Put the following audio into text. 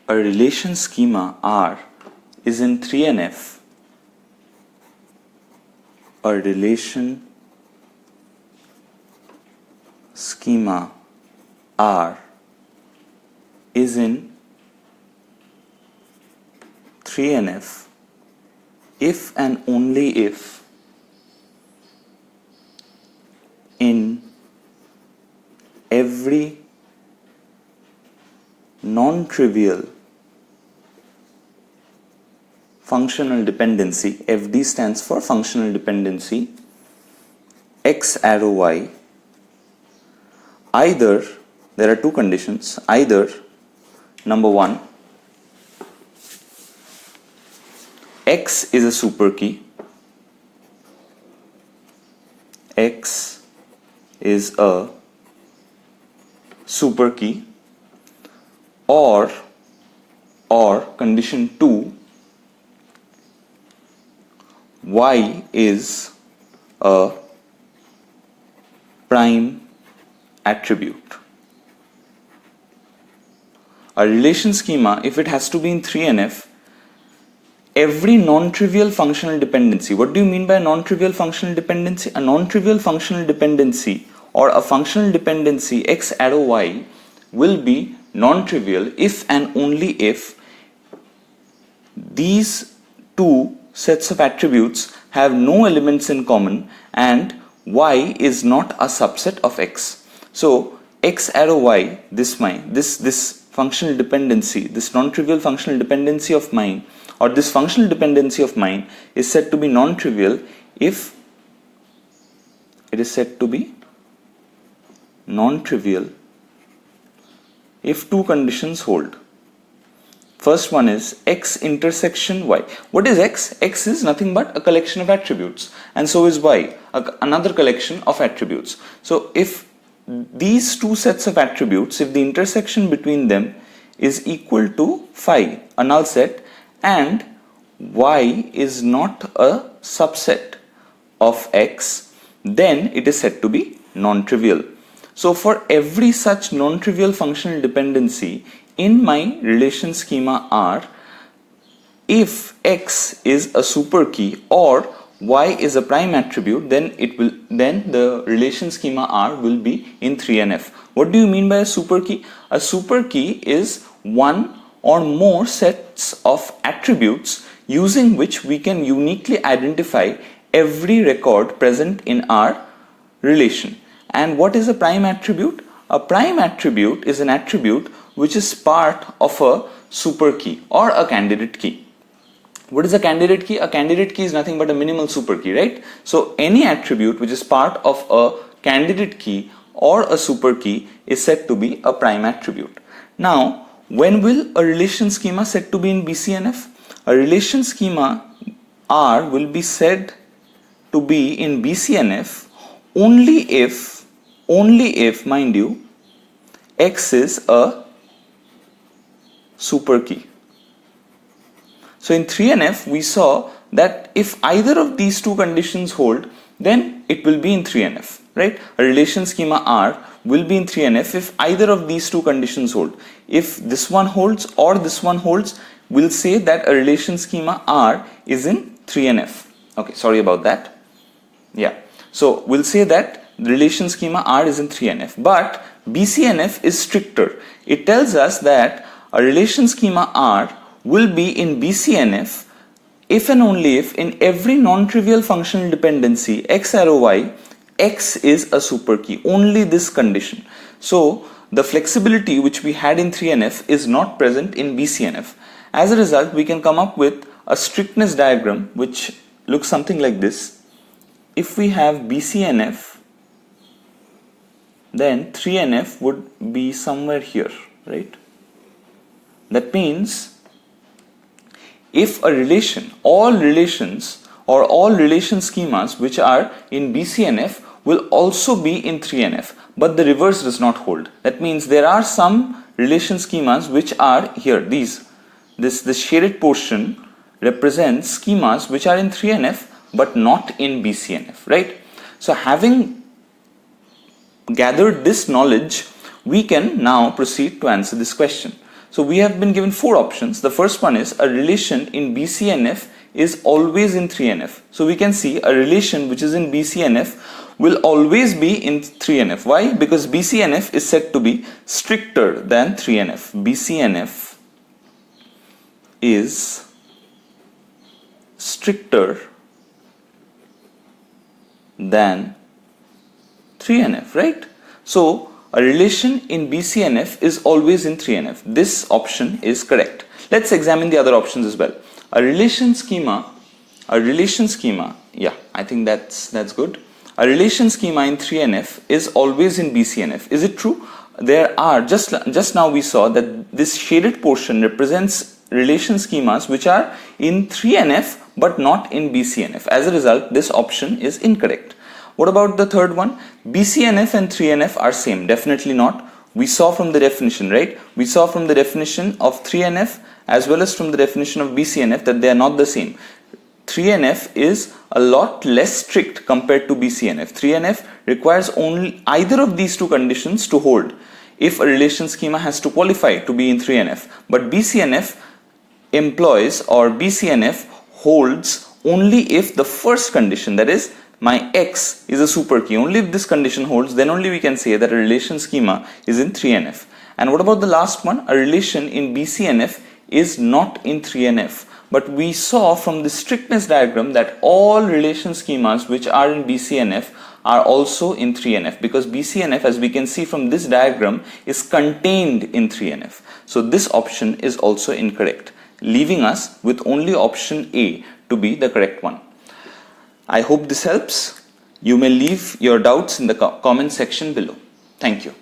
a relation schema R is in 3NF, a relation schema R is in 3NF if and only if in every non-trivial functional dependency, FD stands for functional dependency, x arrow y, either, there are two conditions, either number one, x is a super key, x is a super key, or condition 2, y is a prime attribute. A relation schema, if it has to be in 3NF, every non-trivial functional dependency. What do you mean by a non-trivial functional dependency? A non-trivial functional dependency or a functional dependency x arrow y will be non-trivial if and only if these two sets of attributes have no elements in common and y is not a subset of x. So x arrow y, this functional dependency, this non-trivial functional dependency of mine, or this functional dependency of mine is said to be non-trivial if it is said to be non-trivial if two conditions hold. First one is x intersection y. What is x? X is nothing but a collection of attributes, and so is y, another collection of attributes. So if these two sets of attributes, if the intersection between them is equal to phi, a null set, and y is not a subset of x, then it is said to be non-trivial. So for every such non-trivial functional dependency in my relation schema R, if x is a super key or y is a prime attribute, then the relation schema R will be in 3NF. What do you mean by a super key? A super key is one or more sets of attributes using which we can uniquely identify every record present in our relation. And what is a prime attribute? A prime attribute is an attribute which is part of a super key or a candidate key. What is a candidate key? A candidate key is nothing but a minimal super key, right? So any attribute which is part of a candidate key or a super key is said to be a prime attribute. Now, when will a relation schema said to be in BCNF? A relation schema R will be said to be in BCNF only if, mind you, x is a super key. So in 3NF we saw that if either of these two conditions hold, then it will be in 3NF, right? A relation schema R will be in 3NF if either of these two conditions hold. If this one holds or this one holds, we'll say that a relation schema R is in 3NF. Okay, sorry about that. Yeah, so we'll say that the relation schema R is in 3NF, but BCNF is stricter. It tells us that a relation schema R will be in BCNF if and only if in every non-trivial functional dependency x arrow y, x is a super key, only this condition. So the flexibility which we had in 3NF is not present in BCNF. As a result, we can come up with a strictness diagram which looks something like this. If we have BCNF, then 3NF would be somewhere here, right? That means if a relation, all relations or all relation schemas which are in BCNF will also be in 3NF, but the reverse does not hold. That means there are some relation schemas which are here. This shaded portion represents schemas which are in 3NF but not in BCNF, right? So having gathered this knowledge, we can now proceed to answer this question. So we have been given 4 options. The first one is a relation in BCNF is always in 3NF. So we can see a relation which is in BCNF will always be in 3NF. Why? Because BCNF is said to be stricter than 3NF. BCNF is stricter than 3NF, right? So a relation in BCNF is always in 3NF. This option is correct. Let's examine the other options as well. A relation schema, yeah, I think that's good. A relation schema in 3NF is always in BCNF. Is it true? There are, just now we saw that this shaded portion represents relation schemas which are in 3NF but not in BCNF. As a result, this option is incorrect. What about the third one? BCNF and 3NF are same. Definitely not. We saw from the definition, right? We saw from the definition of 3NF as well as from the definition of BCNF that they are not the same. 3NF is a lot less strict compared to BCNF. 3NF requires only either of these two conditions to hold if a relation schema has to qualify to be in 3NF. But BCNF employs, or BCNF holds only if the first condition, that is my X is a super key. Only if this condition holds, then only we can say that a relation schema is in 3NF. And what about the last one? A relation in BCNF is not in 3NF. But we saw from the strictness diagram that all relation schemas which are in BCNF are also in 3NF, because BCNF, as we can see from this diagram, is contained in 3NF. So this option is also incorrect, leaving us with only option A to be the correct one. I hope this helps. You may leave your doubts in the comment section below. Thank you.